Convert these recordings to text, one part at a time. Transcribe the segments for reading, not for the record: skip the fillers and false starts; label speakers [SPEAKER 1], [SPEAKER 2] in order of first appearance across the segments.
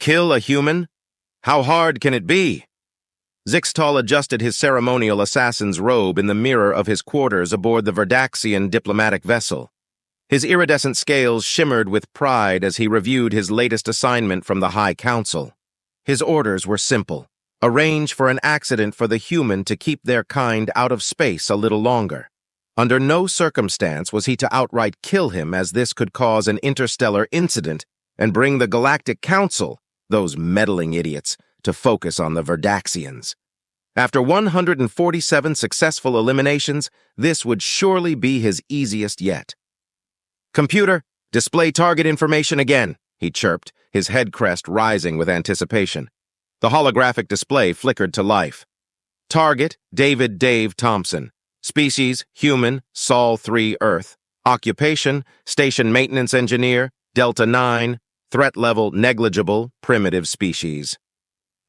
[SPEAKER 1] Kill a human? How hard can it be? Zixtal adjusted his ceremonial assassin's robe in the mirror of his quarters aboard the Verdaxian diplomatic vessel. His iridescent scales shimmered with pride as he reviewed his latest assignment from the High Council. His orders were simple. Arrange for an accident for the human to keep their kind out of space a little longer. Under no circumstance was he to outright kill him, as this could cause an interstellar incident and bring the Galactic Council, those meddling idiots, to focus on the Verdaxians. After 147 successful eliminations, this would surely be his easiest yet. "Computer, display target information again," he chirped, his head crest rising with anticipation. The holographic display flickered to life. Target, David Dave Thompson. Species, human, Sol 3 Earth. Occupation, station maintenance engineer, Delta 9. Threat level, negligible, primitive species.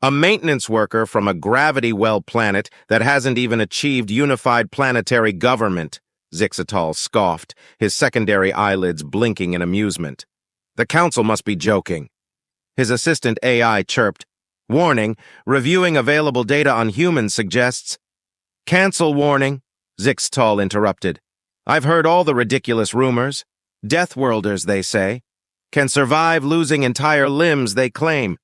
[SPEAKER 1] A maintenance worker from a gravity-well planet that hasn't even achieved unified planetary government, Zixtal scoffed, his secondary eyelids blinking in amusement. The council must be joking. His assistant AI chirped, "Warning, reviewing available data on humans suggests—" "Cancel warning," Zixtal interrupted. "I've heard all the ridiculous rumors. Deathworlders, they say. Can survive losing entire limbs, they claim.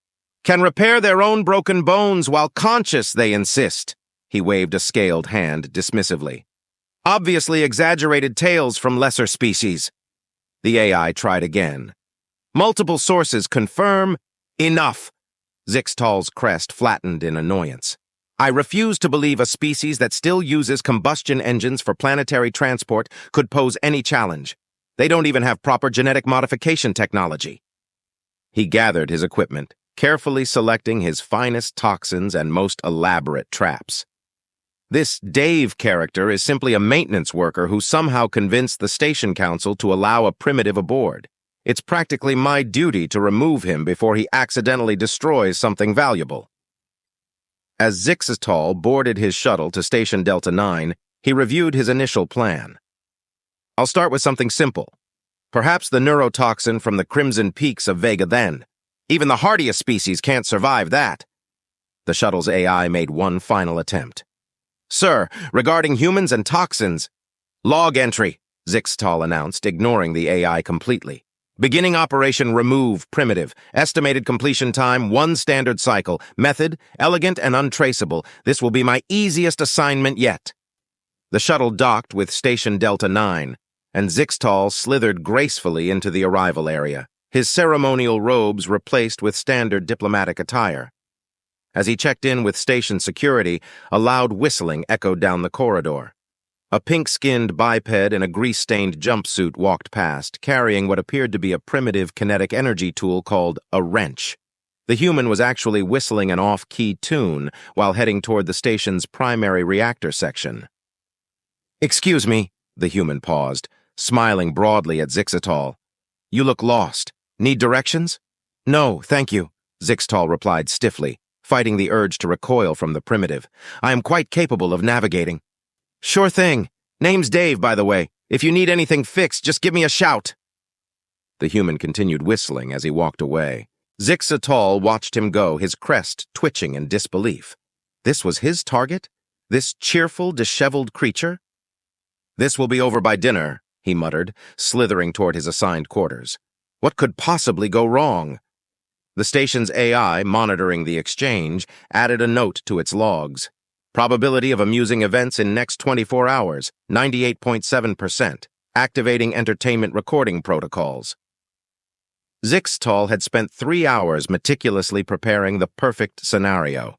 [SPEAKER 1] Can repair their own broken bones while conscious, they insist." He waved a scaled hand dismissively. "Obviously exaggerated tales from lesser species." The AI tried again. "Multiple sources confirm—" "Enough!" Zixtal's crest flattened in annoyance. "I refuse to believe a species that still uses combustion engines for planetary transport could pose any challenge. They don't even have proper genetic modification technology." He gathered his equipment, carefully selecting his finest toxins and most elaborate traps. "This Dave character is simply a maintenance worker who somehow convinced the station council to allow a primitive aboard. It's practically my duty to remove him before he accidentally destroys something valuable." As Zixtal boarded his shuttle to Station Delta 9, he reviewed his initial plan. "I'll start with something simple. Perhaps the neurotoxin from the Crimson Peaks of Vega then. Even the hardiest species can't survive that." The shuttle's AI made one final attempt. "Sir, regarding humans and toxins—" "Log entry," Zixtal announced, ignoring the AI completely. "Beginning operation remove primitive. Estimated completion time 1 standard cycle. Method elegant and untraceable. This will be my easiest assignment yet." The shuttle docked with Station Delta 9, and Zixtal slithered gracefully into the arrival area, his ceremonial robes replaced with standard diplomatic attire. As he checked in with station security, a loud whistling echoed down the corridor. A pink-skinned biped in a grease-stained jumpsuit walked past, carrying what appeared to be a primitive kinetic energy tool called a wrench. The human was actually whistling an off-key tune while heading toward the station's primary reactor section. "Excuse me," the human paused, smiling broadly at Zixtal. "You look lost. Need directions?" "No, thank you," Zixtal replied stiffly, fighting the urge to recoil from the primitive. "I am quite capable of navigating." "Sure thing. Name's Dave, by the way. If you need anything fixed, just give me a shout." The human continued whistling as he walked away. Zixtal watched him go, his crest twitching in disbelief. This was his target? This cheerful, disheveled creature? "This will be over by dinner," he muttered, slithering toward his assigned quarters. What could possibly go wrong? The station's AI, monitoring the exchange, added a note to its logs. Probability of amusing events in next 24 hours, 98.7%. Activating entertainment recording protocols. Zixtal had spent 3 hours meticulously preparing the perfect scenario.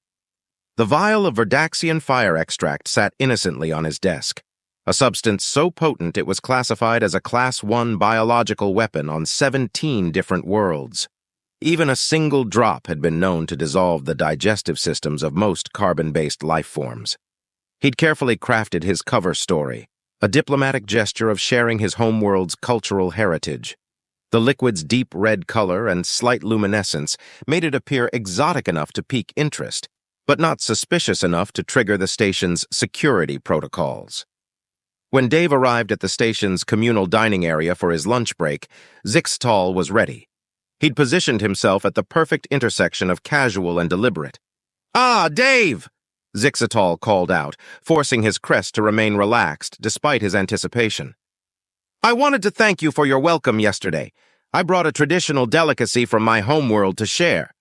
[SPEAKER 1] The vial of Verdaxian fire extract sat innocently on his desk, a substance so potent it was classified as a Class 1 biological weapon on 17 different worlds. Even a single drop had been known to dissolve the digestive systems of most carbon-based life forms. He'd carefully crafted his cover story, a diplomatic gesture of sharing his homeworld's cultural heritage. The liquid's deep red color and slight luminescence made it appear exotic enough to pique interest, but not suspicious enough to trigger the station's security protocols. When Dave arrived at the station's communal dining area for his lunch break, Zixtal was ready. He'd positioned himself at the perfect intersection of casual and deliberate. "Ah, Dave!" Zixatal called out, forcing his crest to remain relaxed despite his anticipation. "I wanted to thank you for your welcome yesterday. I brought a traditional delicacy from my homeworld to share."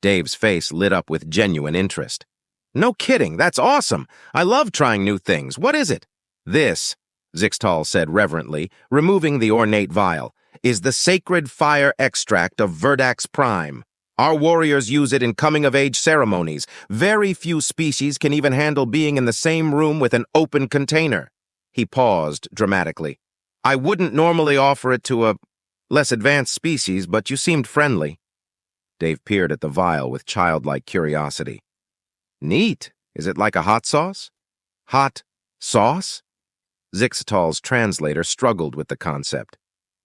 [SPEAKER 1] Dave's face lit up with genuine interest. "No kidding, that's awesome. I love trying new things. What is it?" "This," Zixtal said reverently, removing the ornate vial, "is the sacred fire extract of Verdax Prime. Our warriors use it in coming-of-age ceremonies. Very few species can even handle being in the same room with an open container." He paused dramatically. "I wouldn't normally offer it to a less advanced species, but you seemed friendly." Dave peered at the vial with childlike curiosity. "Neat. Is it like a hot sauce?" "Hot sauce?" Zixatal's translator struggled with the concept.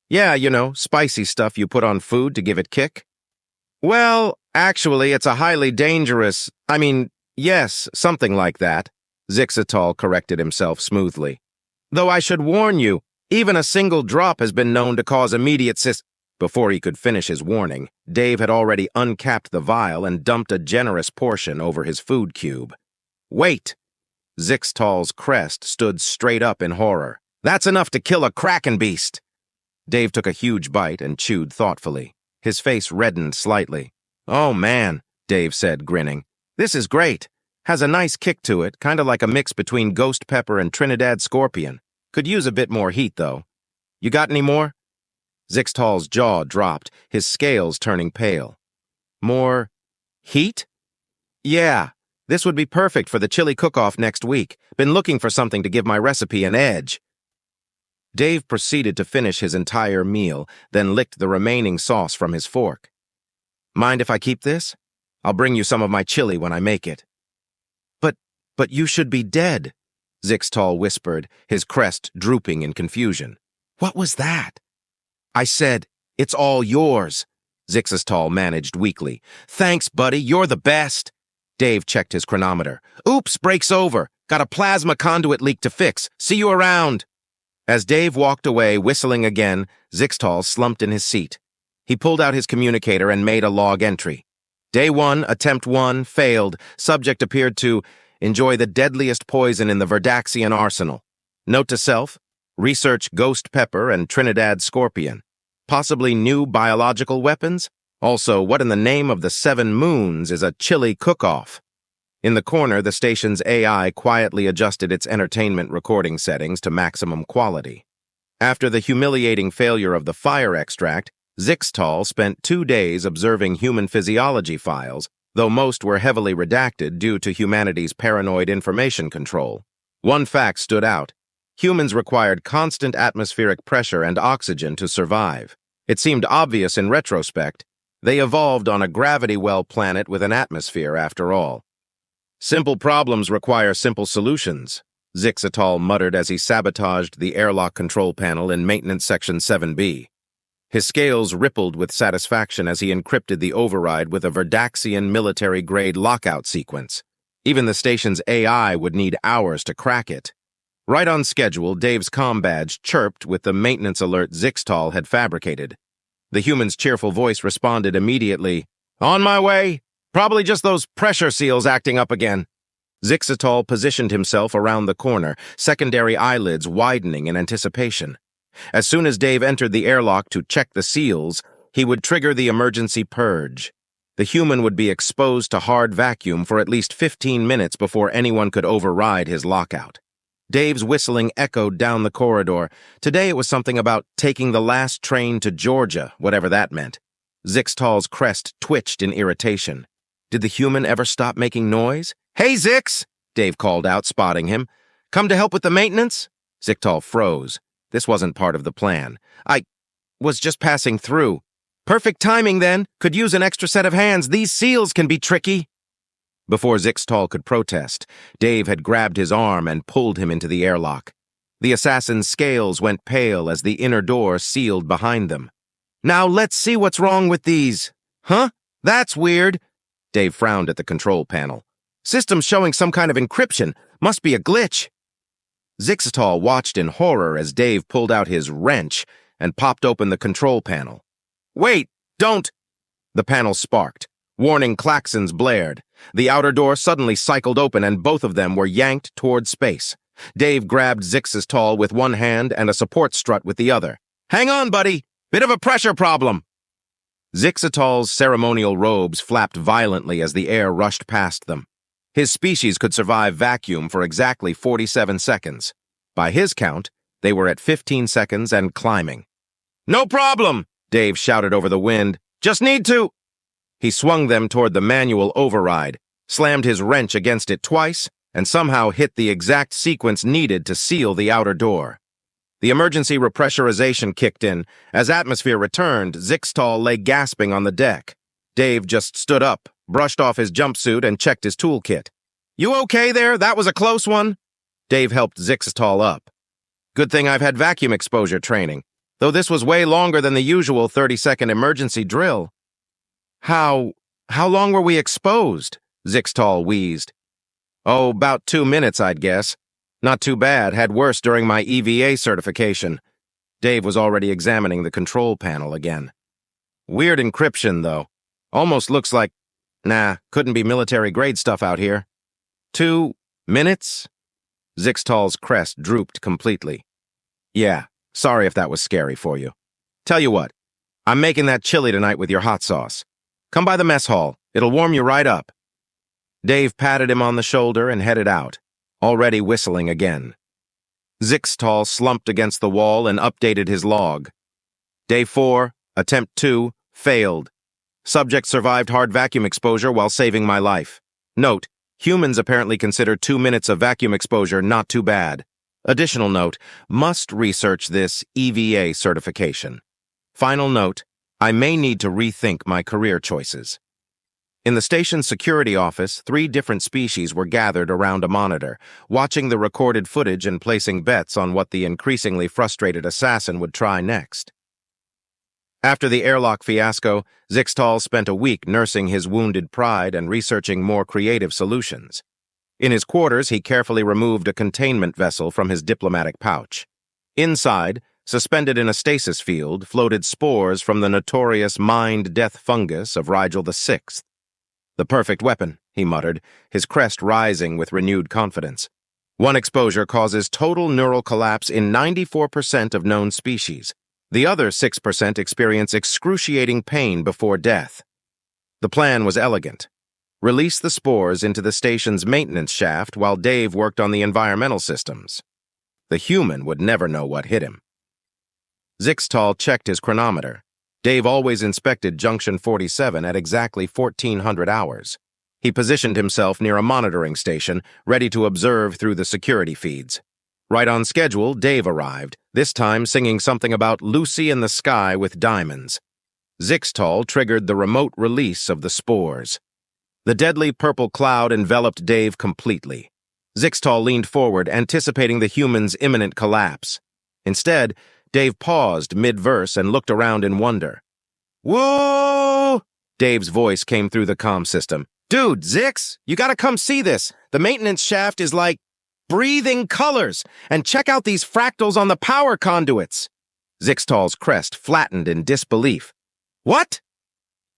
[SPEAKER 1] "Yeah, you know, spicy stuff you put on food to give it kick." "Well, actually, it's a highly dangerous— yes, something like that," Zixatal corrected himself smoothly. "Though I should warn you, even a single drop has been known to cause immediate Before he could finish his warning, Dave had already uncapped the vial and dumped a generous portion over his food cube. "Wait!" Zixtal's crest stood straight up in horror. "That's enough to kill a kraken beast!" Dave took a huge bite and chewed thoughtfully. His face reddened slightly. "Oh man," Dave said, grinning. "This is great. Has a nice kick to it, kind of like a mix between ghost pepper and Trinidad scorpion. Could use a bit more heat, though. You got any more?" Zixtal's jaw dropped, his scales turning pale. "More heat?" "Yeah. This would be perfect for the chili cook-off next week. Been looking for something to give my recipe an edge." Dave proceeded to finish his entire meal, then licked the remaining sauce from his fork. "Mind if I keep this? I'll bring you some of my chili when I make it." But you should be dead," Zixtal whispered, his crest drooping in confusion. "What was that?" "I said, it's all yours," Zixtal managed weakly. "Thanks, buddy, you're the best." Dave checked his chronometer. "Oops, break's over. Got a plasma conduit leak to fix. See you around." As Dave walked away, whistling again, Zixtal slumped in his seat. He pulled out his communicator and made a log entry. Day 1, attempt 1, failed. Subject appeared to enjoy the deadliest poison in the Verdaxian arsenal. Note to self, research ghost pepper and Trinidad scorpion. Possibly new biological weapons? Also, what in the name of the 7 moons is a chili cook-off? In the corner, the station's AI quietly adjusted its entertainment recording settings to maximum quality. After the humiliating failure of the fire extract, Zixtal spent 2 days observing human physiology files, though most were heavily redacted due to humanity's paranoid information control. One fact stood out. Humans required constant atmospheric pressure and oxygen to survive. It seemed obvious in retrospect. They evolved on a gravity well planet with an atmosphere, after all. "Simple problems require simple solutions," Zixatal muttered as he sabotaged the airlock control panel in Maintenance Section 7B. His scales rippled with satisfaction as he encrypted the override with a Verdaxian military-grade lockout sequence. Even the station's AI would need hours to crack it. Right on schedule, Dave's comm badge chirped with the maintenance alert Zixtal had fabricated. The human's cheerful voice responded immediately, "On my way. Probably just those pressure seals acting up again." Zixatal positioned himself around the corner, secondary eyelids widening in anticipation. As soon as Dave entered the airlock to check the seals, he would trigger the emergency purge. The human would be exposed to hard vacuum for at least 15 minutes before anyone could override his lockout. Dave's whistling echoed down the corridor. Today it was something about taking the last train to Georgia, whatever that meant. Zixtal's crest twitched in irritation. Did the human ever stop making noise? "Hey, Zix!" Dave called out, spotting him. "Come to help with the maintenance?" Zixtal froze. This wasn't part of the plan. "I was just passing through." "Perfect timing, then. Could use an extra set of hands. These seals can be tricky." Before Zixtal could protest, Dave had grabbed his arm and pulled him into the airlock. The assassin's scales went pale as the inner door sealed behind them. "Now let's see what's wrong with these." "Huh? That's weird." Dave frowned at the control panel. "System's showing some kind of encryption. Must be a glitch." Zixtal watched in horror as Dave pulled out his wrench and popped open the control panel. "Wait, Don't! The panel sparked. Warning klaxons blared. The outer door suddenly cycled open and both of them were yanked toward space. Dave grabbed Zixitol with one hand and a support strut with the other. Hang on, buddy! Bit of a pressure problem! Zixitol's ceremonial robes flapped violently as the air rushed past them. His species could survive vacuum for exactly 47 seconds. By his count, they were at 15 seconds and climbing. No problem, Dave shouted over the wind. Just need to... He swung them toward the manual override, slammed his wrench against it twice, and somehow hit the exact sequence needed to seal the outer door. The emergency repressurization kicked in. As atmosphere returned, Zixitol lay gasping on the deck. Dave just stood up, brushed off his jumpsuit, and checked his toolkit. You okay there? That was a close one? Dave helped Zixitol up. Good thing I've had vacuum exposure training, though this was way longer than the usual 30-second emergency drill. How long were we exposed? Zixitol wheezed. Oh, about 2 minutes, I'd guess. Not too bad, had worse during my EVA certification. Dave was already examining the control panel again. Weird encryption, though. Almost looks like... Nah, couldn't be military-grade stuff out here. 2 minutes? Zixitol's crest drooped completely. Yeah, sorry if that was scary for you. Tell you what, I'm making that chili tonight with your hot sauce. Come by the mess hall. It'll warm you right up. Dave patted him on the shoulder and headed out, already whistling again. Zixitol slumped against the wall and updated his log. Day 4, attempt 2, failed. Subject survived hard vacuum exposure while saving my life. Note, humans apparently consider 2 minutes of vacuum exposure not too bad. Additional note, must research this EVA certification. Final note, I may need to rethink my career choices. In the station's security office, 3 different species were gathered around a monitor, watching the recorded footage and placing bets on what the increasingly frustrated assassin would try next. After the airlock fiasco, Zixitol spent a week nursing his wounded pride and researching more creative solutions. In his quarters, he carefully removed a containment vessel from his diplomatic pouch. Inside, suspended in a stasis field, floated spores from the notorious mind-death fungus of Rigel VI. The perfect weapon, he muttered, his crest rising with renewed confidence. 1 exposure causes total neural collapse in 94% of known species. The other 6% experience excruciating pain before death. The plan was elegant. Release the spores into the station's maintenance shaft while Dave worked on the environmental systems. The human would never know what hit him. Zixitol checked his chronometer. Dave always inspected Junction 47 at exactly 1400 hours. He positioned himself near a monitoring station, ready to observe through the security feeds. Right on schedule, Dave arrived, this time singing something about Lucy in the sky with diamonds. Zixitol triggered the remote release of the spores. The deadly purple cloud enveloped Dave completely. Zixitol leaned forward, anticipating the human's imminent collapse. Instead, Dave paused mid-verse and looked around in wonder. Whoa! Dave's voice came through the comm system. Dude, Zix, you gotta come see this. The maintenance shaft is like breathing colors, and check out these fractals on the power conduits. Zixitol's crest flattened in disbelief. What?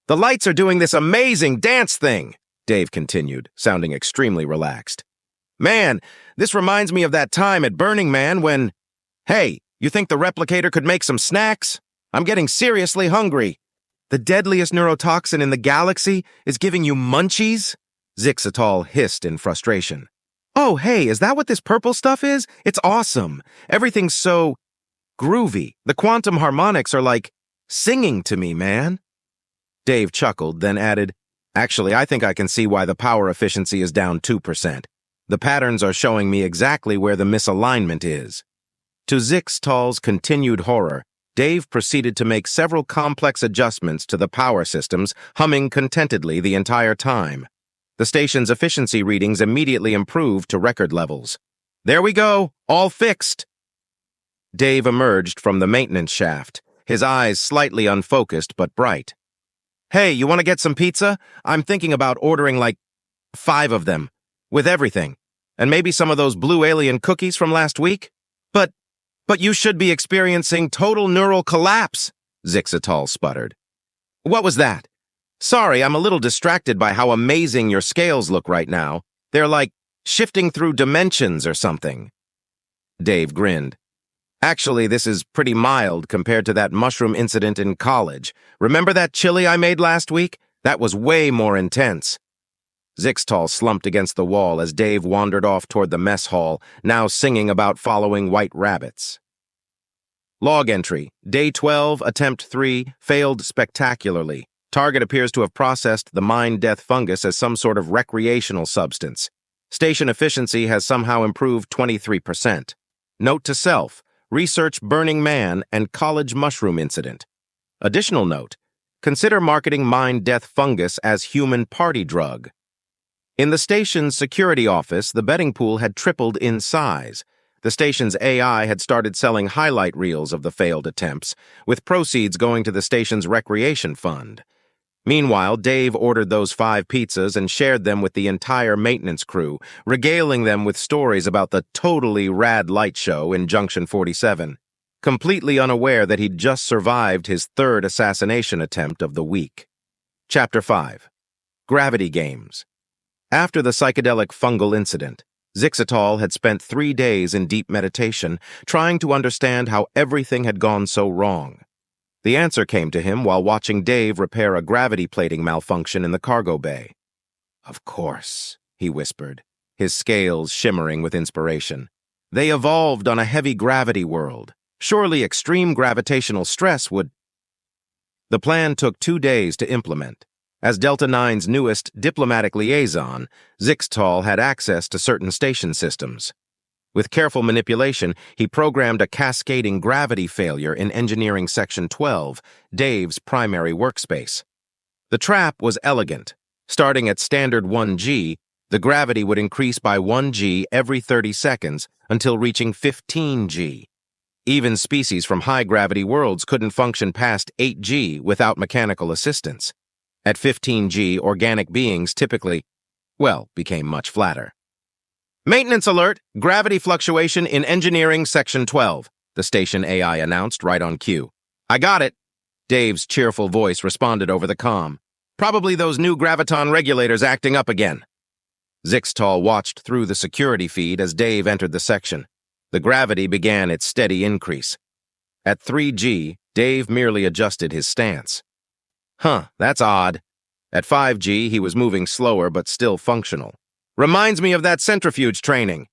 [SPEAKER 1] The lights are doing this amazing dance thing, Dave continued, sounding extremely relaxed. Man, this reminds me of that time at Burning Man when... Hey, you think the replicator could make some snacks? I'm getting seriously hungry. The deadliest neurotoxin in the galaxy is giving you munchies? Zixitol hissed in frustration. Oh, hey, is that what this purple stuff is? It's awesome. Everything's so groovy. The quantum harmonics are like singing to me, man. Dave chuckled, then added, Actually, I think I can see why the power efficiency is down 2%. The patterns are showing me exactly where the misalignment is. To Zixitol's continued horror, Dave proceeded to make several complex adjustments to the power systems, humming contentedly the entire time. The station's efficiency readings immediately improved to record levels. There we go, all fixed. Dave emerged from the maintenance shaft, his eyes slightly unfocused but bright. Hey, you want to get some pizza? I'm thinking about ordering like 5 of them, with everything, and maybe some of those blue alien cookies from last week? But you should be experiencing total neural collapse, Zixitol sputtered. What was that? Sorry, I'm a little distracted by how amazing your scales look right now. They're like shifting through dimensions or something. Dave grinned. Actually, this is pretty mild compared to that mushroom incident in college. Remember that chili I made last week? That was way more intense. Zixtal slumped against the wall as Dave wandered off toward the mess hall, now singing about following white rabbits. Log entry. Day 12, attempt 3, failed spectacularly. Target appears to have processed the mind-death fungus as some sort of recreational substance. Station efficiency has somehow improved 23%. Note to self, research Burning Man and college mushroom incident. Additional note, consider marketing mind-death fungus as human party drug. In the station's security office, the betting pool had tripled in size. The station's AI had started selling highlight reels of the failed attempts, with proceeds going to the station's recreation fund. Meanwhile, Dave ordered those 5 pizzas and shared them with the entire maintenance crew, regaling them with stories about the totally rad light show in Junction 47, completely unaware that he'd just survived his 3rd assassination attempt of the week. Chapter 5. Gravity Games. After the psychedelic fungal incident, Zixtal had spent 3 days in deep meditation, trying to understand how everything had gone so wrong. The answer came to him while watching Dave repair a gravity plating malfunction in the cargo bay. Of course, he whispered, his scales shimmering with inspiration. They evolved on a heavy gravity world. Surely extreme gravitational stress would... The plan took 2 days to implement. As Delta 9's newest diplomatic liaison, Zixtal had access to certain station systems. With careful manipulation, he programmed a cascading gravity failure in Engineering Section 12, Dave's primary workspace. The trap was elegant. Starting at standard 1G, the gravity would increase by 1G every 30 seconds until reaching 15G. Even species from high-gravity worlds couldn't function past 8G without mechanical assistance. At 15G, organic beings typically, became much flatter. Maintenance alert! Gravity fluctuation in Engineering Section 12, the station AI announced right on cue. I got it! Dave's cheerful voice responded over the comm. Probably those new graviton regulators acting up again. Zixtal watched through the security feed as Dave entered the section. The gravity began its steady increase. At 3G, Dave merely adjusted his stance. That's odd. At 5G, he was moving slower but still functional. Reminds me of that centrifuge training.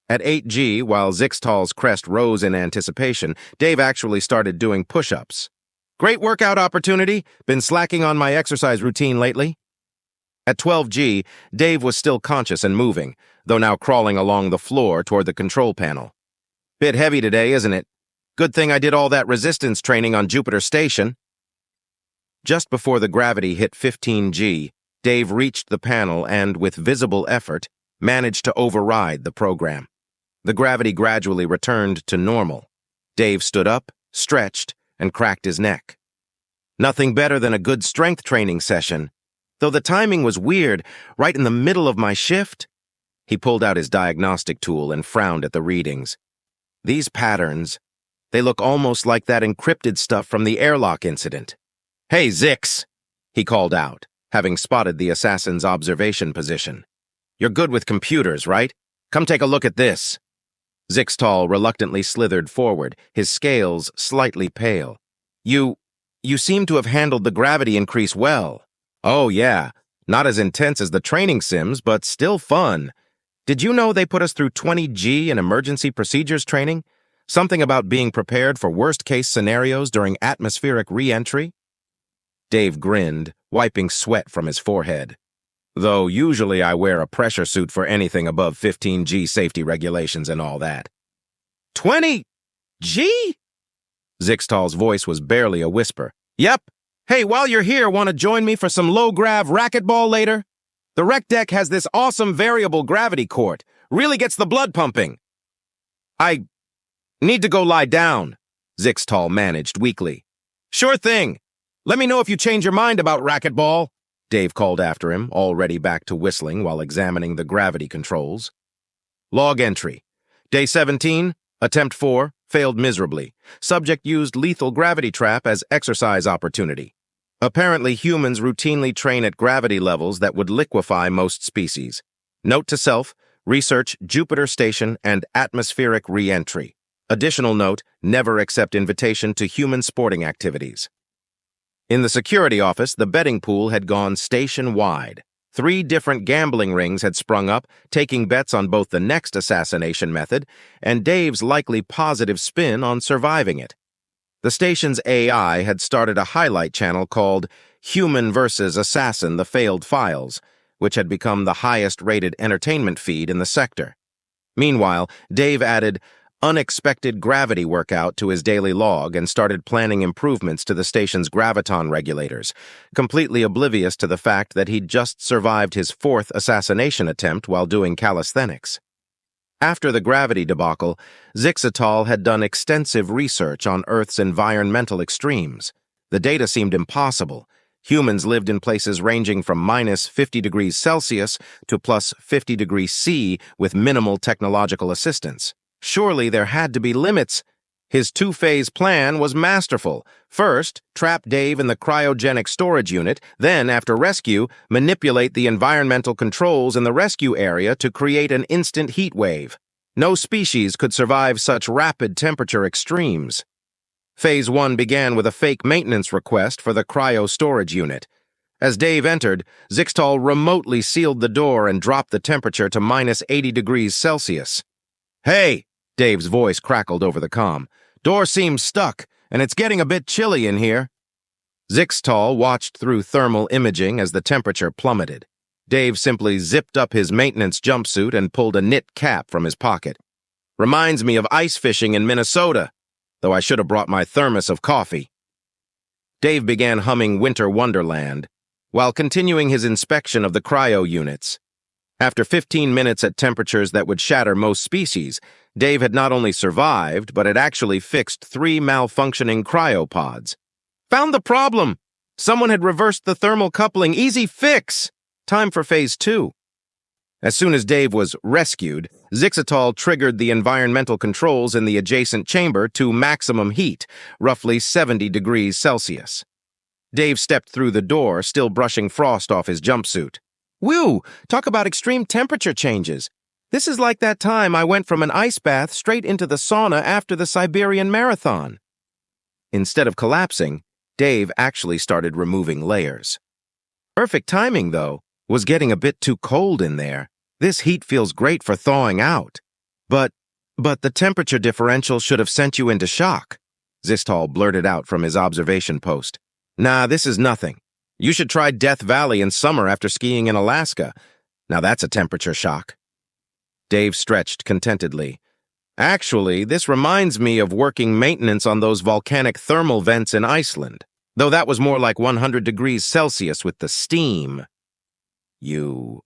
[SPEAKER 1] At 8G, while Zixtal's crest rose in anticipation, Dave actually started doing push-ups. Great workout opportunity. Been slacking on my exercise routine lately. At 12G, Dave was still conscious and moving, though now crawling along the floor toward the control panel. Bit heavy today, isn't it? Good thing I did all that resistance training on Jupiter Station. Just before the gravity hit 15G, Dave reached the panel and, with visible effort, managed to override the program. The gravity gradually returned to normal. Dave stood up, stretched, and cracked his neck. Nothing better than a good strength training session. Though the timing was weird, right in the middle of my shift. He pulled out his diagnostic tool and frowned at the readings. These patterns, they look almost like that encrypted stuff from the airlock incident. Hey, Zix, he called out, having spotted the assassin's observation position. You're good with computers, right? Come take a look at this. Zixtal reluctantly slithered forward, his scales slightly pale. You seem to have handled the gravity increase well. Oh, yeah. Not as intense as the training sims, but still fun. Did you know they put us through 20G in emergency procedures training? Something about being prepared for worst-case scenarios during atmospheric re-entry? Dave grinned, wiping sweat from his forehead. Though usually I wear a pressure suit for anything above 15G safety regulations and all that. 20G? Zixtal's voice was barely a whisper. Yep. Hey, while you're here, want to join me for some low-grav Racket Ball later? The rec deck has this awesome variable gravity court. Really gets the blood pumping. I need to go lie down, Zixtal managed weakly. Sure thing. Let me know if you change your mind about Racket Ball, Dave called after him, already back to whistling while examining the gravity controls. Log entry. Day 17, attempt 4, failed miserably. Subject used lethal gravity trap as exercise opportunity. Apparently, humans routinely train at gravity levels that would liquefy most species. Note to self, research Jupiter station and atmospheric re-entry. Additional note, never accept invitation to human sporting activities. In the security office, the betting pool had gone station-wide. 3 different gambling rings had sprung up, taking bets on both the next assassination method and Dave's likely positive spin on surviving it. The station's AI had started a highlight channel called Human vs. Assassin: The Failed Files, which had become the highest-rated entertainment feed in the sector. Meanwhile, Dave added unexpected gravity workout to his daily log and started planning improvements to the station's graviton regulators, completely oblivious to the fact that he'd just survived his 4th assassination attempt while doing calisthenics. After the gravity debacle, Zixatal had done extensive research on Earth's environmental extremes. The data seemed impossible. Humans lived in places ranging from minus 50 degrees Celsius to plus 50 degrees C with minimal technological assistance. Surely there had to be limits. His 2-phase plan was masterful. First, trap Dave in the cryogenic storage unit, then, after rescue, manipulate the environmental controls in the rescue area to create an instant heat wave. No species could survive such rapid temperature extremes. Phase 1 began with a fake maintenance request for the cryo storage unit. As Dave entered, Zixtal remotely sealed the door and dropped the temperature to minus 80 degrees Celsius. "Hey!" Dave's voice crackled over the comm. "Door seems stuck, and it's getting a bit chilly in here." Zixtal watched through thermal imaging as the temperature plummeted. Dave simply zipped up his maintenance jumpsuit and pulled a knit cap from his pocket. "Reminds me of ice fishing in Minnesota, though I should have brought my thermos of coffee." Dave began humming Winter Wonderland, while continuing his inspection of the cryo units. After 15 minutes at temperatures that would shatter most species, Dave had not only survived, but had actually fixed 3 malfunctioning cryopods. "Found the problem! Someone had reversed the thermal coupling. Easy fix! Time for Phase 2. As soon as Dave was rescued, Zixatal triggered the environmental controls in the adjacent chamber to maximum heat, roughly 70 degrees Celsius. Dave stepped through the door, still brushing frost off his jumpsuit. "Whew! Talk about extreme temperature changes. This is like that time I went from an ice bath straight into the sauna after the Siberian Marathon." Instead of collapsing, Dave actually started removing layers. Perfect timing, though. Was getting a bit too cold in there. This heat feels great for thawing out. But the temperature differential should have sent you into shock," Zixtal blurted out from his observation post. "Nah, this is nothing. You should try Death Valley in summer after skiing in Alaska. Now that's a temperature shock." Dave stretched contentedly. "Actually, this reminds me of working maintenance on those volcanic thermal vents in Iceland, though that was more like 100 degrees Celsius with the steam." "You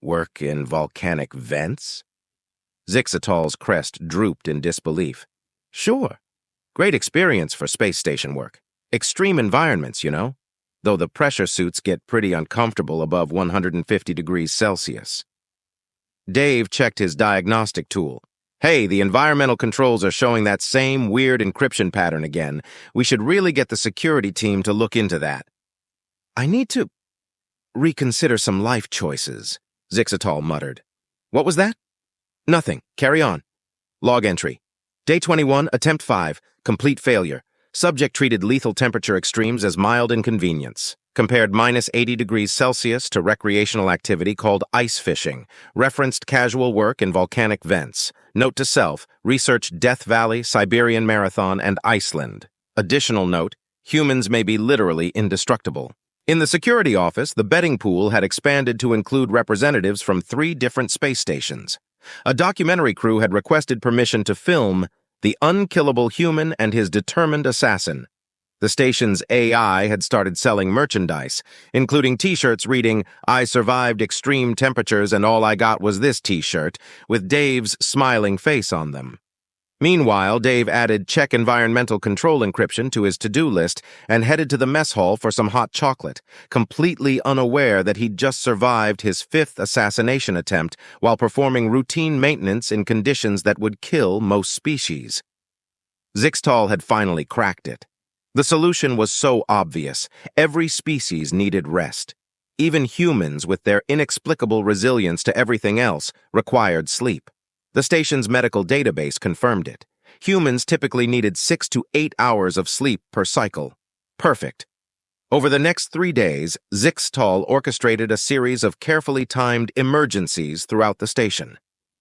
[SPEAKER 1] work in volcanic vents?" Zixatal's crest drooped in disbelief. "Sure. Great experience for space station work. Extreme environments, you know. Though the pressure suits get pretty uncomfortable above 150 degrees Celsius." Dave checked his diagnostic tool. "Hey, the environmental controls are showing that same weird encryption pattern again. We should really get the security team to look into that." "I need to reconsider some life choices," Zixatal muttered. "What was that?" "Nothing. Carry on." Log entry. Day 21, Attempt 5, complete failure. Subject treated lethal temperature extremes as mild inconvenience. Compared minus 80 degrees Celsius to recreational activity called ice fishing. Referenced casual work in volcanic vents. Note to self, research Death Valley, Siberian Marathon, and Iceland. Additional note, humans may be literally indestructible. In the security office, the betting pool had expanded to include representatives from 3 different space stations. A documentary crew had requested permission to film The Unkillable Human and His Determined Assassin. The station's AI had started selling merchandise, including t-shirts reading, "I survived extreme temperatures and all I got was this t-shirt," with Dave's smiling face on them. Meanwhile, Dave added check environmental control encryption to his to-do list and headed to the mess hall for some hot chocolate, completely unaware that he'd just survived his 5th assassination attempt while performing routine maintenance in conditions that would kill most species. Zixtal had finally cracked it. The solution was so obvious. Every species needed rest. Even humans, with their inexplicable resilience to everything else, required sleep. The station's medical database confirmed it. Humans typically needed 6 to 8 hours of sleep per cycle. Perfect. Over the next 3 days, Zixtal orchestrated a series of carefully timed emergencies throughout the station.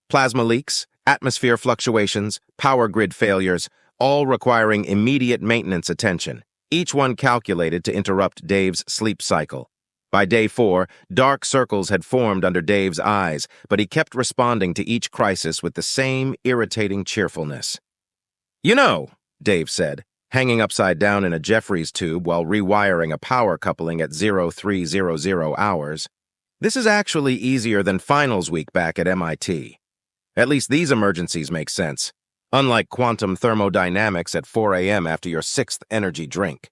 [SPEAKER 1] Plasma leaks, atmosphere fluctuations, power grid failures, all requiring immediate maintenance attention, each one calculated to interrupt Dave's sleep cycle. By day 4, dark circles had formed under Dave's eyes, but he kept responding to each crisis with the same irritating cheerfulness. "You know," Dave said, hanging upside down in a Jeffries tube while rewiring a power coupling at 0300 hours, "this is actually easier than finals week back at MIT. At least these emergencies make sense, unlike quantum thermodynamics at 4 a.m. after your 6th energy drink."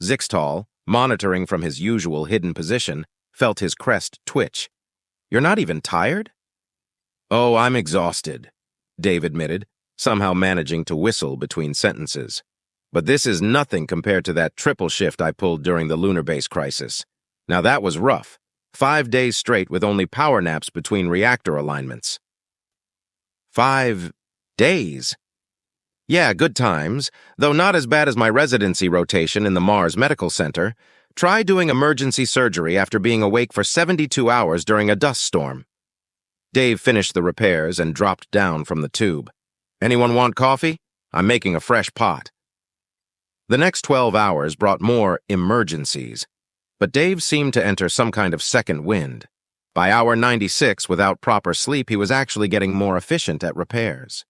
[SPEAKER 1] Zixtal, monitoring from his usual hidden position, felt his crest twitch. "You're not even tired?" "Oh, I'm exhausted," Dave admitted, somehow managing to whistle between sentences. "But this is nothing compared to that triple shift I pulled during the lunar base crisis. Now that was rough. 5 days straight with only power naps between reactor alignments." 5 days? Yeah, good times, though not as bad as my residency rotation in the Mars Medical Center. Try doing emergency surgery after being awake for 72 hours during a dust storm. Dave finished the repairs and dropped down from the tube. "Anyone want coffee? I'm making a fresh pot." The next 12 hours brought more emergencies, but Dave seemed to enter some kind of second wind. By hour 96, without proper sleep, he was actually getting more efficient at repairs.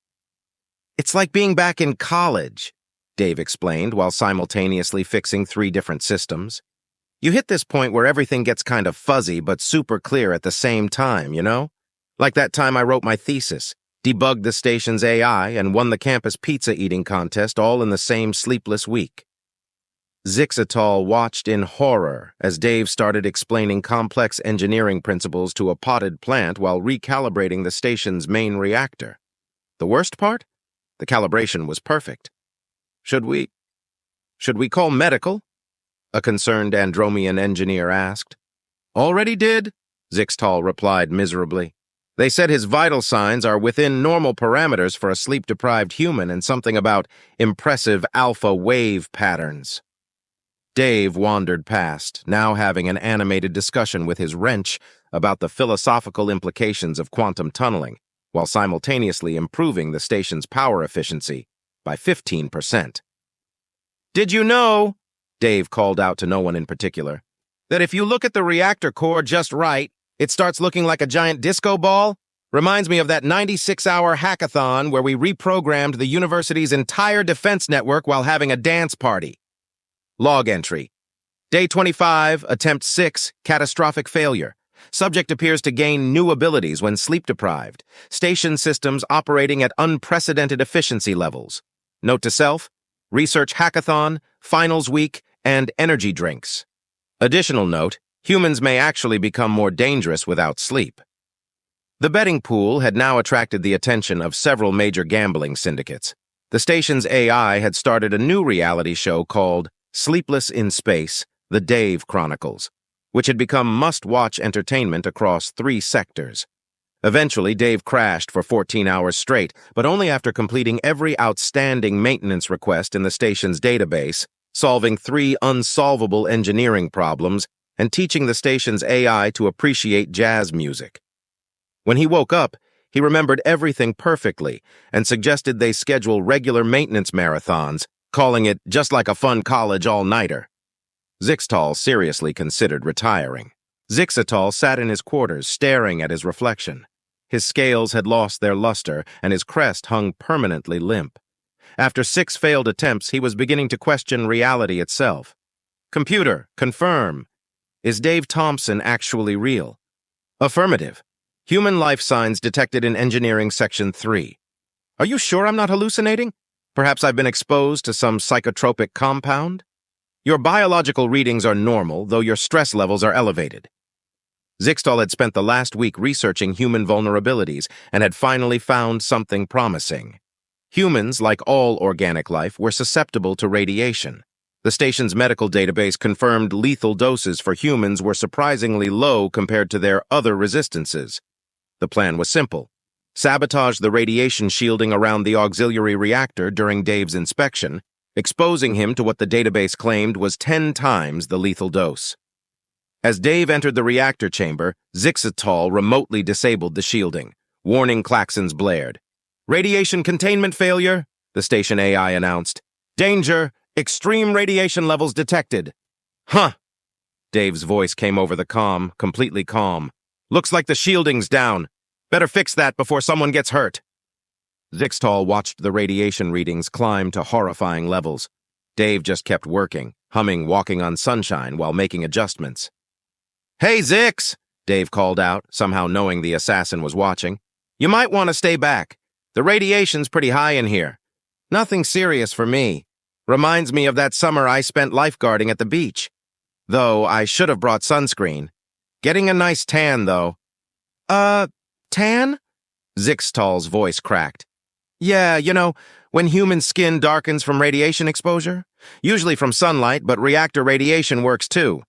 [SPEAKER 1] "It's like being back in college," Dave explained while simultaneously fixing 3 different systems. "You hit this point where everything gets kind of fuzzy but super clear at the same time, you know? Like that time I wrote my thesis, debugged the station's AI, and won the campus pizza eating contest all in the same sleepless week." Zixtal watched in horror as Dave started explaining complex engineering principles to a potted plant while recalibrating the station's main reactor. The worst part? The calibration was perfect. Should we call medical?" a concerned Andromean engineer asked. "Already did," Zixtal replied miserably. "They said his vital signs are within normal parameters for a sleep-deprived human and something about impressive alpha wave patterns." Dave wandered past, now having an animated discussion with his wrench about the philosophical implications of quantum tunneling, while simultaneously improving the station's power efficiency by 15%. "Did you know," Dave called out to no one in particular, "that if you look at the reactor core just right, it starts looking like a giant disco ball? Reminds me of that 96-hour hackathon where we reprogrammed the university's entire defense network while having a dance party." Log entry. Day 25, attempt 6, catastrophic failure. Subject appears to gain new abilities when sleep-deprived. Station systems operating at unprecedented efficiency levels. Note to self, research hackathon, finals week, and energy drinks. Additional note, humans may actually become more dangerous without sleep. The betting pool had now attracted the attention of several major gambling syndicates. The station's AI had started a new reality show called Sleepless in Space, The Dave Chronicles, which had become must-watch entertainment across 3 sectors. Eventually, Dave crashed for 14 hours straight, but only after completing every outstanding maintenance request in the station's database, solving 3 unsolvable engineering problems, and teaching the station's AI to appreciate jazz music. When he woke up, he remembered everything perfectly and suggested they schedule regular maintenance marathons, calling it just like a fun college all-nighter. Zixtal seriously considered retiring. Zixtal sat in his quarters, staring at his reflection. His scales had lost their luster, and his crest hung permanently limp. After 6 failed attempts, he was beginning to question reality itself. "Computer, confirm. Is Dave Thompson actually real?" "Affirmative. Human life signs detected in Engineering Section 3. Are you sure I'm not hallucinating? Perhaps I've been exposed to some psychotropic compound? Your biological readings are normal, though your stress levels are elevated." Zixtal had spent the last week researching human vulnerabilities and had finally found something promising. Humans, like all organic life, were susceptible to radiation. The station's medical database confirmed lethal doses for humans were surprisingly low compared to their other resistances. The plan was simple. Sabotage the radiation shielding around the auxiliary reactor during Dave's inspection, exposing him to what the database claimed was 10 times the lethal dose. As Dave entered the reactor chamber, Zixatal remotely disabled the shielding. Warning klaxons blared. "Radiation containment failure," the station AI announced. "Danger! Extreme radiation levels detected." "Huh!" Dave's voice came over the comm, completely calm. "Looks like the shielding's down. Better fix that before someone gets hurt." Zixtal watched the radiation readings climb to horrifying levels. Dave just kept working, humming Walking on Sunshine while making adjustments. "Hey, Zix!" Dave called out, somehow knowing the assassin was watching. "You might want to stay back. The radiation's pretty high in here. Nothing serious for me. Reminds me of that summer I spent lifeguarding at the beach. Though I should have brought sunscreen. Getting a nice tan, though." Tan?" Zixtal's voice cracked. "Yeah, when human skin darkens from radiation exposure. Usually from sunlight, but reactor radiation works too.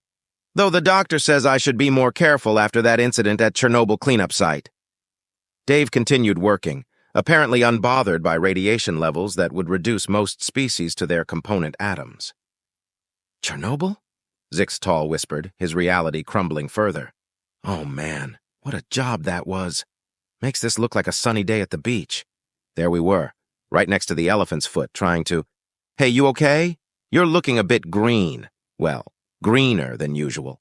[SPEAKER 1] Though the doctor says I should be more careful after that incident at Chernobyl cleanup site." Dave continued working, apparently unbothered by radiation levels that would reduce most species to their component atoms. "Chernobyl?" Zixtal whispered, his reality crumbling further. "Oh man, what a job that was. Makes this look like a sunny day at the beach." There we were, right next to the elephant's foot, trying to, "Hey, you okay? You're looking a bit green." Well, greener than usual.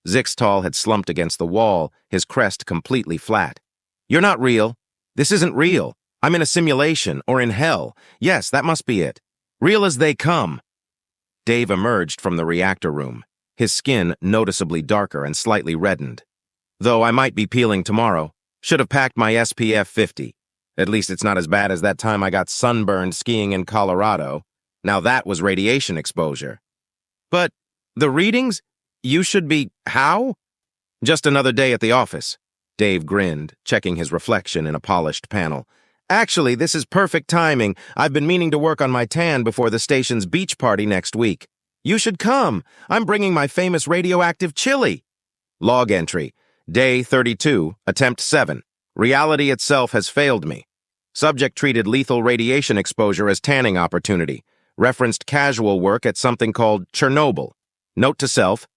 [SPEAKER 1] Zixtal had slumped against the wall, his crest completely flat. "You're not real. This isn't real. I'm in a simulation, or in hell. Yes, that must be it. Real as they come." Dave emerged from the reactor room, his skin noticeably darker and slightly reddened. "Though I might be peeling tomorrow. Should have packed my SPF 50. At least it's not as bad as that time I got sunburned skiing in Colorado. Now that was radiation exposure." "But the readings? You should be... How?" "Just another day at the office." Dave grinned, checking his reflection in a polished panel. "Actually, this is perfect timing. I've been meaning to work on my tan before the station's beach party next week. You should come. I'm bringing my famous radioactive chili." Log entry. Day 32, attempt 7. Reality itself has failed me. Subject treated lethal radiation exposure as tanning opportunity. Referenced casual work at something called Chernobyl. Note to self,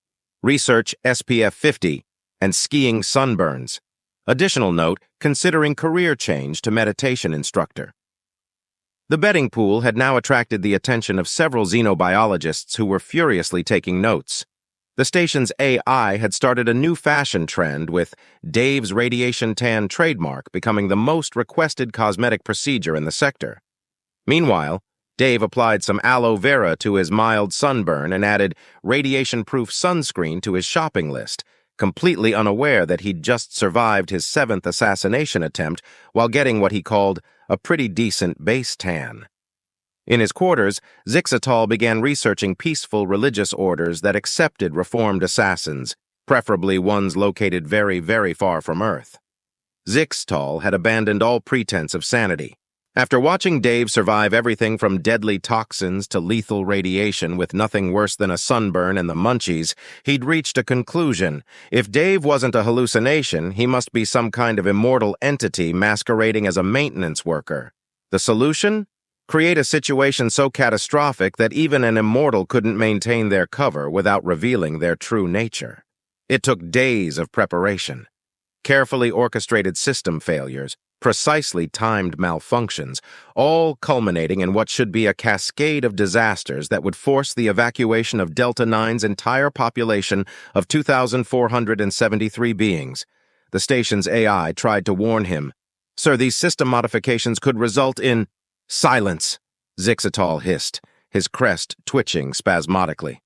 [SPEAKER 1] research SPF 50 and skiing sunburns. Additional note, considering career change to meditation instructor. The betting pool had now attracted the attention of several xenobiologists who were furiously taking notes. The station's AI had started a new fashion trend, with Dave's radiation tan trademark becoming the most requested cosmetic procedure in the sector. Meanwhile, Dave applied some aloe vera to his mild sunburn and added radiation-proof sunscreen to his shopping list, completely unaware that he'd just survived his 7th assassination attempt while getting what he called a pretty decent base tan. In his quarters, Zixatal began researching peaceful religious orders that accepted reformed assassins, preferably ones located very, very far from Earth. Zixatal had abandoned all pretense of sanity. After watching Dave survive everything from deadly toxins to lethal radiation with nothing worse than a sunburn and the munchies, he'd reached a conclusion. If Dave wasn't a hallucination, he must be some kind of immortal entity masquerading as a maintenance worker. The solution? Create a situation so catastrophic that even an immortal couldn't maintain their cover without revealing their true nature. It took days of preparation. Carefully orchestrated system failures, precisely timed malfunctions, all culminating in what should be a cascade of disasters that would force the evacuation of Delta 9's entire population of 2,473 beings. The station's AI tried to warn him. "Sir, these system modifications could result in—" "Silence," Zixatal hissed, his crest twitching spasmodically.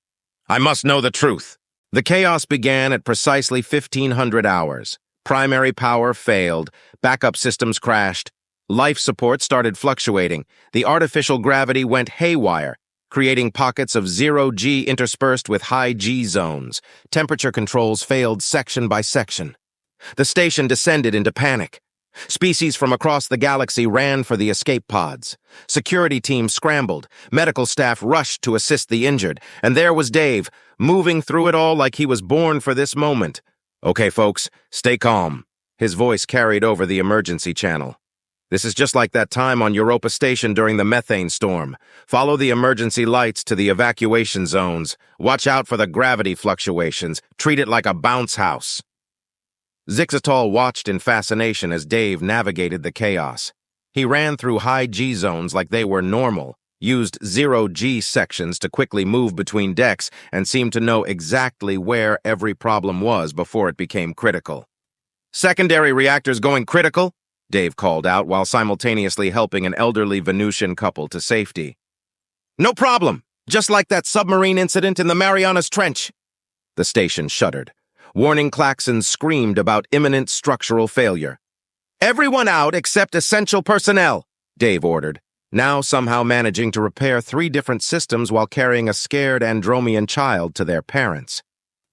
[SPEAKER 1] "I must know the truth." The chaos began at precisely 1500 hours. Primary power failed, backup systems crashed, life support started fluctuating, the artificial gravity went haywire, creating pockets of 0G interspersed with high G zones. Temperature controls failed section by section. The station descended into panic. Species from across the galaxy ran for the escape pods. Security teams scrambled, medical staff rushed to assist the injured, and there was Dave, moving through it all like he was born for this moment. "Okay, folks, stay calm." His voice carried over the emergency channel. "This is just like that time on Europa Station during the methane storm. Follow the emergency lights to the evacuation zones. Watch out for the gravity fluctuations. Treat it like a bounce house." Zixatal watched in fascination as Dave navigated the chaos. He ran through high G zones like they were normal, used zero-G sections to quickly move between decks, and seemed to know exactly where every problem was before it became critical. "Secondary reactors going critical," Dave called out while simultaneously helping an elderly Venusian couple to safety. "No problem, just like that submarine incident in the Marianas Trench." The station shuddered. Warning klaxons screamed about imminent structural failure. "Everyone out except essential personnel," Dave ordered, now somehow managing to repair 3 different systems while carrying a scared Andromean child to their parents.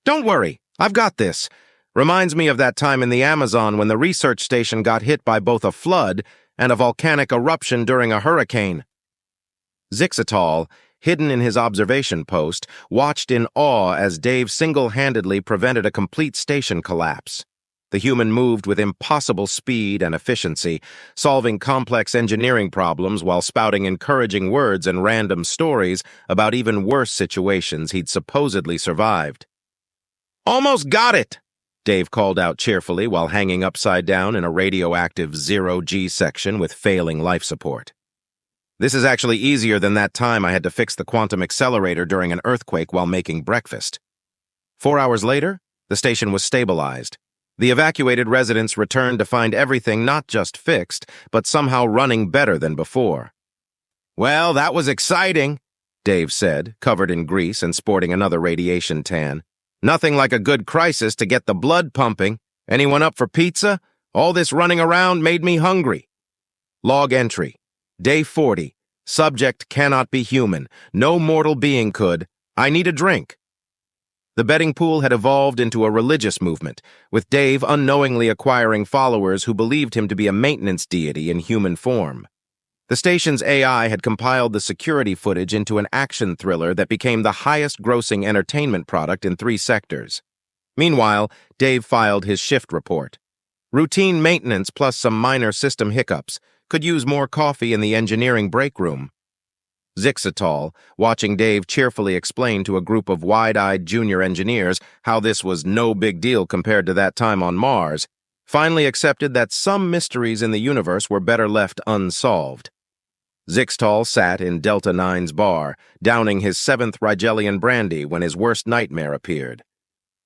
[SPEAKER 1] "Don't worry, I've got this." Reminds me of that time in the Amazon when the research station got hit by both a flood and a volcanic eruption during a hurricane. Zixatal, hidden in his observation post, watched in awe as Dave single-handedly prevented a complete station collapse. The human moved with impossible speed and efficiency, solving complex engineering problems while spouting encouraging words and random stories about even worse situations he'd supposedly survived. "Almost got it!" Dave called out cheerfully while hanging upside down in a radioactive zero-G section with failing life support. "This is actually easier than that time I had to fix the quantum accelerator during an earthquake while making breakfast." 4 hours later, the station was stabilized. The evacuated residents returned to find everything not just fixed, but somehow running better than before. "Well, that was exciting," Dave said, covered in grease and sporting another radiation tan. "Nothing like a good crisis to get the blood pumping. Anyone up for pizza? All this running around made me hungry." Log entry. Day 40. Subject cannot be human. No mortal being could. I need a drink. The betting pool had evolved into a religious movement, with Dave unknowingly acquiring followers who believed him to be a maintenance deity in human form. The station's AI had compiled the security footage into an action thriller that became the highest-grossing entertainment product in 3 sectors. Meanwhile, Dave filed his shift report. Routine maintenance plus some minor system hiccups. Could use more coffee in the engineering break room. Zixatal, watching Dave cheerfully explain to a group of wide-eyed junior engineers how this was no big deal compared to that time on Mars, finally accepted that some mysteries in the universe were better left unsolved. Zixatal sat in Delta 9's bar, downing his 7th Rigelian brandy when his worst nightmare appeared.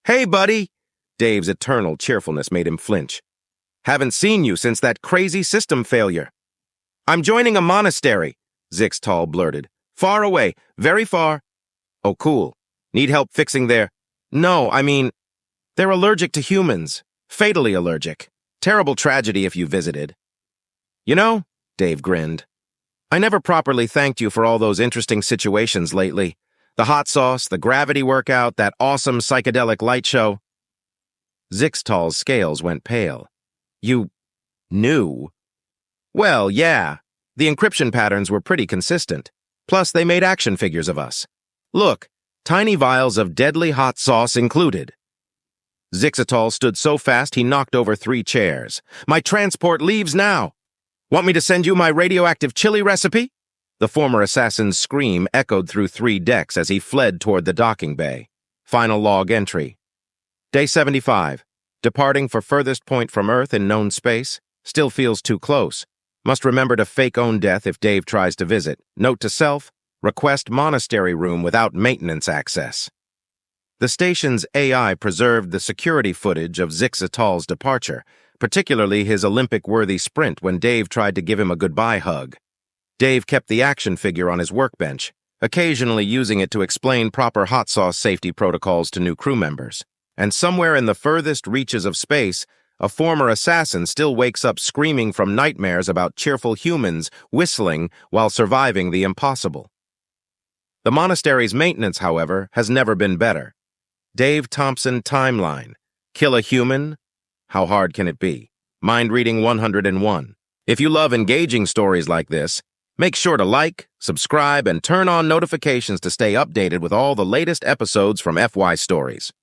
[SPEAKER 1] "Hey, buddy!" Dave's eternal cheerfulness made him flinch. "Haven't seen you since that crazy system failure." "I'm joining a monastery," Zixatal blurted. "Far away, very far." "Oh, cool. Need help fixing their—" "No, I mean, they're allergic to humans. Fatally allergic. Terrible tragedy if you visited." "You know," Dave grinned, "I never properly thanked you for all those interesting situations lately. The hot sauce, the gravity workout, that awesome psychedelic light show." Zixatal's scales went pale. "You knew?" "Well, yeah. The encryption patterns were pretty consistent. Plus, they made action figures of us. Look, tiny vials of deadly hot sauce included." Zixatal stood so fast he knocked over 3 chairs. "My transport leaves now. Want me to send you my radioactive chili recipe?" The former assassin's scream echoed through 3 decks as he fled toward the docking bay. Final log entry. Day 75. Departing for furthest point from Earth in known space. Still feels too close. Must remember to fake own death if Dave tries to visit. Note to self, request monastery room without maintenance access. The station's AI preserved the security footage of Zixatal's departure, particularly his Olympic-worthy sprint when Dave tried to give him a goodbye hug. Dave kept the action figure on his workbench, occasionally using it to explain proper hot sauce safety protocols to new crew members. And somewhere in the furthest reaches of space, a former assassin still wakes up screaming from nightmares about cheerful humans whistling while surviving the impossible. The monastery's maintenance, however, has never been better. Dave Thompson timeline. Kill a human? How hard can it be? Mind Reading 101. If you love engaging stories like this, make sure to like, subscribe, and turn on notifications to stay updated with all the latest episodes from FY Stories.